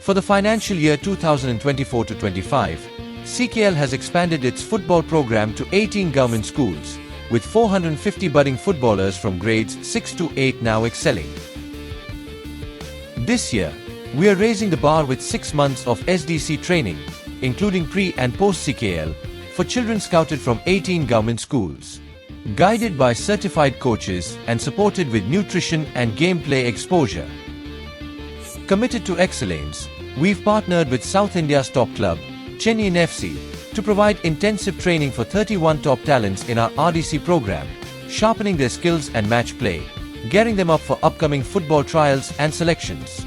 For the financial year 2024-25, CKL has expanded its football program to 18 government schools, with 450 budding footballers from grades 6 to 8 now excelling. This year, we are raising the bar with 6 months of SDC training, including pre- and post-CKL, for children scouted from 18 government schools. Guided by certified coaches and supported with nutrition and gameplay exposure. Committed to excellence, we've partnered with South India's top club, Chennai FC, to provide intensive training for 31 top talents in our RDC program, sharpening their skills and match play, gearing them up for upcoming football trials and selections.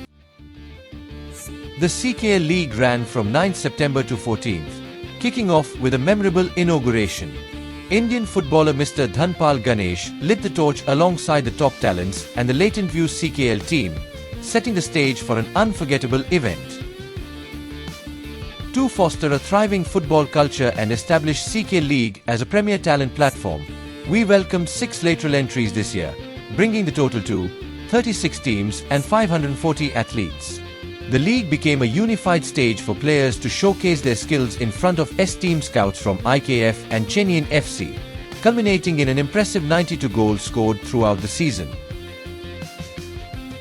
The CKL League ran from 9th September to 14th, kicking off with a memorable inauguration. Indian footballer Mr. Dhanpal Ganesh lit the torch alongside the top talents and the LatentView CKL team, setting the stage for an unforgettable event. To foster a thriving football culture and establish CKL League as a premier talent platform, we welcomed 6 lateral entries this year, bringing the total to 36 teams and 540 athletes. The league became a unified stage for players to showcase their skills in front of S-team scouts from IKF and Chennai FC, culminating in an impressive 92 goals scored throughout the season.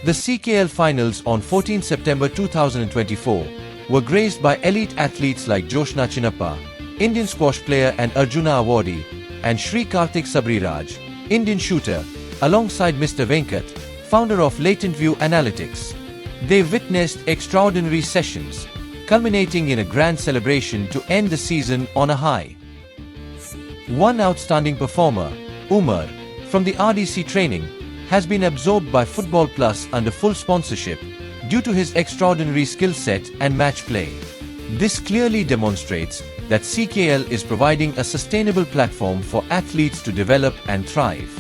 The CKL finals on 14 September 2024 were graced by elite athletes like Joshna Chinnappa, Indian squash player and Arjuna awardee, and Sri Karthik Sabriraj, Indian shooter, alongside Mr. Venkat, founder of LatentView Analytics. They witnessed extraordinary sessions, culminating in a grand celebration to end the season on a high. One outstanding performer, Umar, from the RDC training, has been absorbed by Football Plus under full sponsorship due to his extraordinary skill set and match play. This clearly demonstrates that CKL is providing a sustainable platform for athletes to develop and thrive.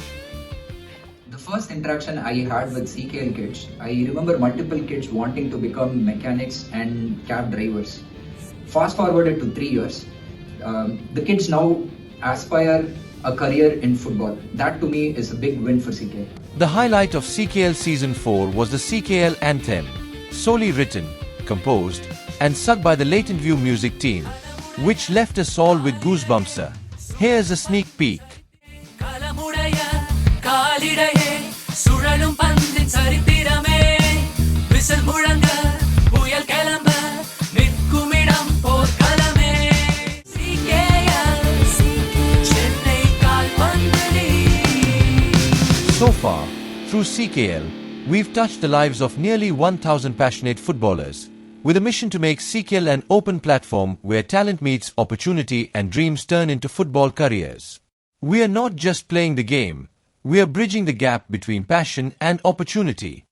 The first interaction I had with CKL kids, I remember multiple kids wanting to become mechanics and cab drivers. Fast forwarded to 3 years, the kids now aspire a career in football. That to me is a big win for CKL. The highlight of CKL Season 4 was the CKL Anthem, solely written, composed and sung by the LatentView music team, which left us all with goosebumps. Here's a sneak peek. So far, through CKL, we've touched the lives of nearly 1,000 passionate footballers, with a mission to make CKL an open platform where talent meets opportunity and dreams turn into football careers. We are not just playing the game, we are bridging the gap between passion and opportunity.